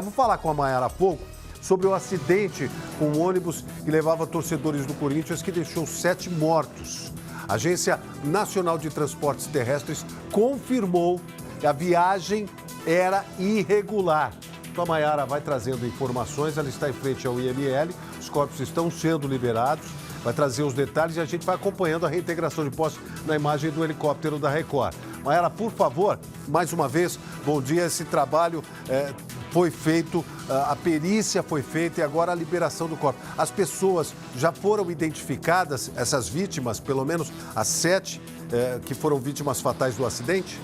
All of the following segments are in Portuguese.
Eu vou falar com a Mayara há pouco sobre o acidente com o ônibus que levava torcedores do Corinthians que deixou 7 mortos. A Agência Nacional de Transportes Terrestres confirmou que a viagem era irregular. Então a Mayara vai trazendo informações, ela está em frente ao IML, os corpos estão sendo liberados, vai trazer os detalhes e a gente vai acompanhando a reintegração de postos na imagem do helicóptero da Record. Mayara, por favor, mais uma vez, bom dia. Esse trabalho foi feito, a perícia foi feita e agora a liberação do corpo. As pessoas já foram identificadas, essas vítimas, pelo menos as 7 que foram vítimas fatais do acidente?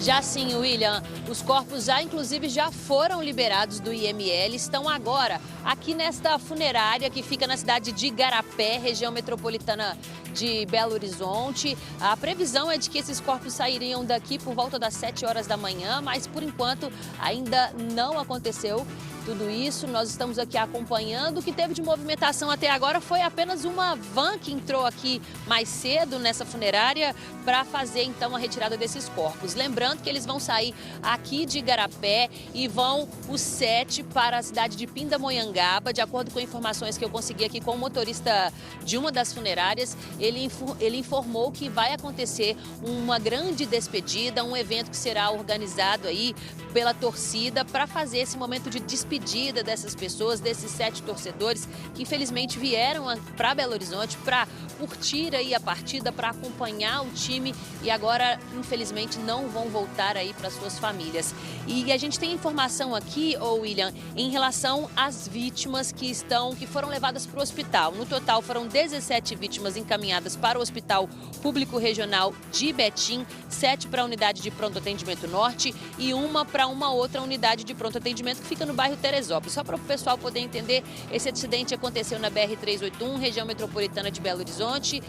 Já sim, William. Os corpos inclusive, já foram liberados do IML, estão agora aqui nesta funerária que fica na cidade de Igarapé, região metropolitana de Belo Horizonte. A previsão é de que esses corpos sairiam daqui por volta das 7 horas da manhã, mas por enquanto ainda não aconteceu tudo isso. Nós estamos aqui acompanhando. O que teve de movimentação até agora foi apenas uma van que entrou aqui mais cedo nessa funerária para fazer então a retirada desses corpos. Lembrando que eles vão sair aqui de Igarapé e vão os 7 para a cidade de Pindamonhangaba. De acordo com informações que eu consegui aqui com o motorista de uma das funerárias, ele informou que vai acontecer uma grande despedida, um evento que será organizado aí pela torcida para fazer esse momento de despedida dessas pessoas, desses 7 torcedores que infelizmente vieram para Belo Horizonte para curtir aí a partida, para acompanhar o time e agora infelizmente não vão voltar aí para suas famílias. E a gente tem informação aqui, William, em relação às vítimas que foram levadas para o hospital. No total foram 17 vítimas encaminhadas para o Hospital Público Regional de Betim, 7 para a unidade de pronto atendimento norte e uma para uma outra unidade de pronto atendimento que fica no bairro Teresópolis. Só para o pessoal poder entender, esse acidente aconteceu na BR-381, região metropolitana de Belo Horizonte,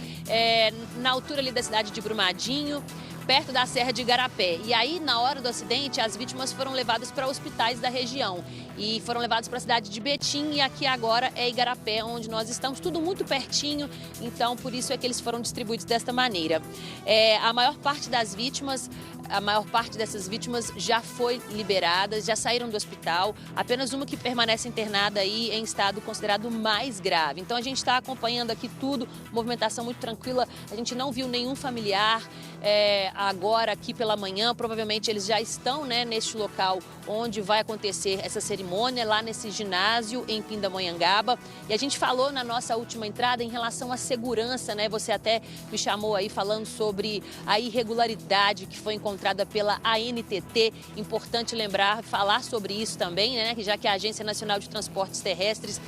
na altura ali da cidade de Brumadinho, perto da Serra de Igarapé. E aí, na hora do acidente, as vítimas foram levadas para hospitais da região. E foram levados para a cidade de Betim e aqui agora é Igarapé, onde nós estamos, tudo muito pertinho, então por isso é que eles foram distribuídos desta maneira. A maior parte dessas vítimas já foi liberada, já saíram do hospital, apenas uma que permanece internada aí em estado considerado mais grave. Então a gente está acompanhando aqui tudo, movimentação muito tranquila, a gente não viu nenhum familiar agora aqui pela manhã, provavelmente eles já estão neste local onde vai acontecer essa cerimônia, lá nesse ginásio em Pindamonhangaba. E a gente falou na nossa última entrada em relação à segurança, Você até me chamou aí falando sobre a irregularidade que foi encontrada pela ANTT. Importante falar sobre isso também, já que a Agência Nacional de Transportes Terrestres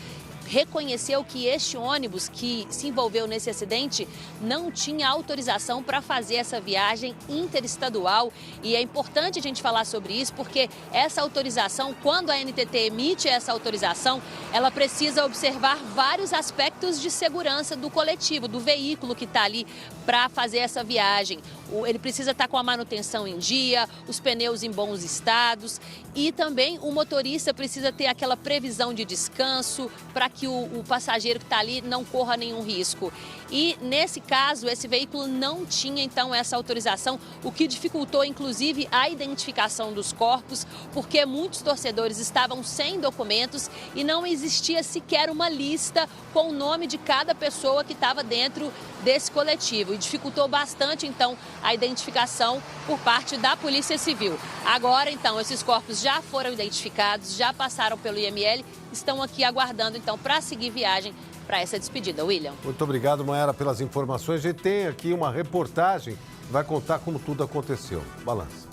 reconheceu que este ônibus que se envolveu nesse acidente não tinha autorização para fazer essa viagem interestadual. E é importante a gente falar sobre isso porque essa autorização, quando a ANTT emite essa autorização, ela precisa observar vários aspectos de segurança do coletivo, do veículo que está ali para fazer essa viagem. Ele precisa estar com a manutenção em dia, os pneus em bons estados e também o motorista precisa ter aquela previsão de descanso para que o passageiro que está ali não corra nenhum risco. E nesse caso, esse veículo não tinha então essa autorização, o que dificultou inclusive a identificação dos corpos, porque muitos torcedores estavam sem documentos e não existia sequer uma lista com o nome de cada pessoa que estava dentro desse coletivo. E dificultou bastante então a identificação por parte da Polícia Civil. Agora então esses corpos já foram identificados, já passaram pelo IML, estão aqui aguardando então para seguir viagem para essa despedida. William. Muito obrigado, Mayara, pelas informações. A gente tem aqui uma reportagem que vai contar como tudo aconteceu. Balança.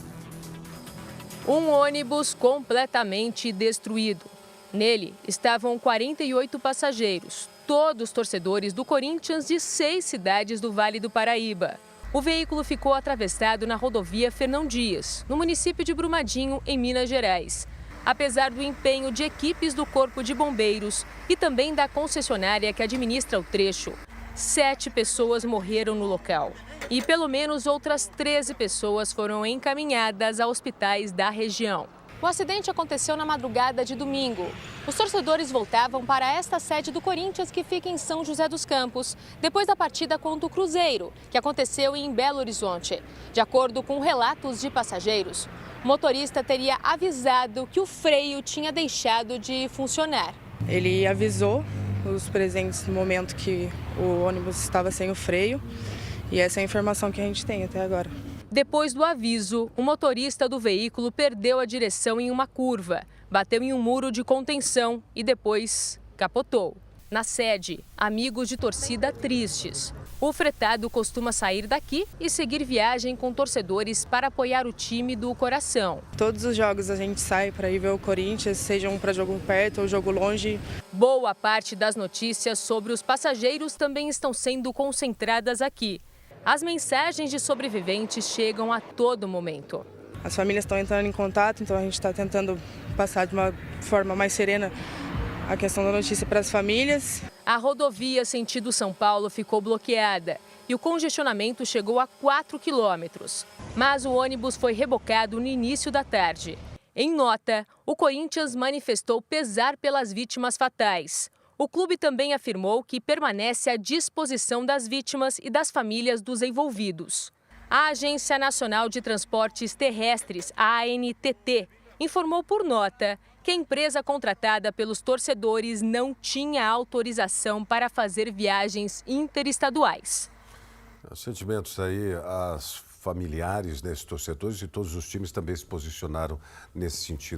Um ônibus completamente destruído. Nele estavam 48 passageiros, todos torcedores do Corinthians de 6 cidades do Vale do Paraíba. O veículo ficou atravessado na rodovia Fernão Dias, no município de Brumadinho, em Minas Gerais. Apesar do empenho de equipes do Corpo de Bombeiros e também da concessionária que administra o trecho, 7 pessoas morreram no local e pelo menos outras 13 pessoas foram encaminhadas a hospitais da região. O acidente aconteceu na madrugada de domingo. Os torcedores voltavam para esta sede do Corinthians, que fica em São José dos Campos, depois da partida contra o Cruzeiro, que aconteceu em Belo Horizonte. De acordo com relatos de passageiros, o motorista teria avisado que o freio tinha deixado de funcionar. Ele avisou os presentes no momento que o ônibus estava sem o freio, e essa é a informação que a gente tem até agora. Depois do aviso, o motorista do veículo perdeu a direção em uma curva, bateu em um muro de contenção e depois capotou. Na sede, amigos de torcida tristes. O fretado costuma sair daqui e seguir viagem com torcedores para apoiar o time do coração. Todos os jogos a gente sai para ir ver o Corinthians, sejam para jogo perto ou jogo longe. Boa parte das notícias sobre os passageiros também estão sendo concentradas aqui. As mensagens de sobreviventes chegam a todo momento. As famílias estão entrando em contato, então a gente está tentando passar de uma forma mais serena a questão da notícia para as famílias. A rodovia sentido São Paulo ficou bloqueada e o congestionamento chegou a 4 quilômetros. Mas o ônibus foi rebocado no início da tarde. Em nota, o Corinthians manifestou pesar pelas vítimas fatais. O clube também afirmou que permanece à disposição das vítimas e das famílias dos envolvidos. A Agência Nacional de Transportes Terrestres, a ANTT, informou por nota que a empresa contratada pelos torcedores não tinha autorização para fazer viagens interestaduais. Sentimentos aí, as familiares desses torcedores e todos os times também se posicionaram nesse sentido.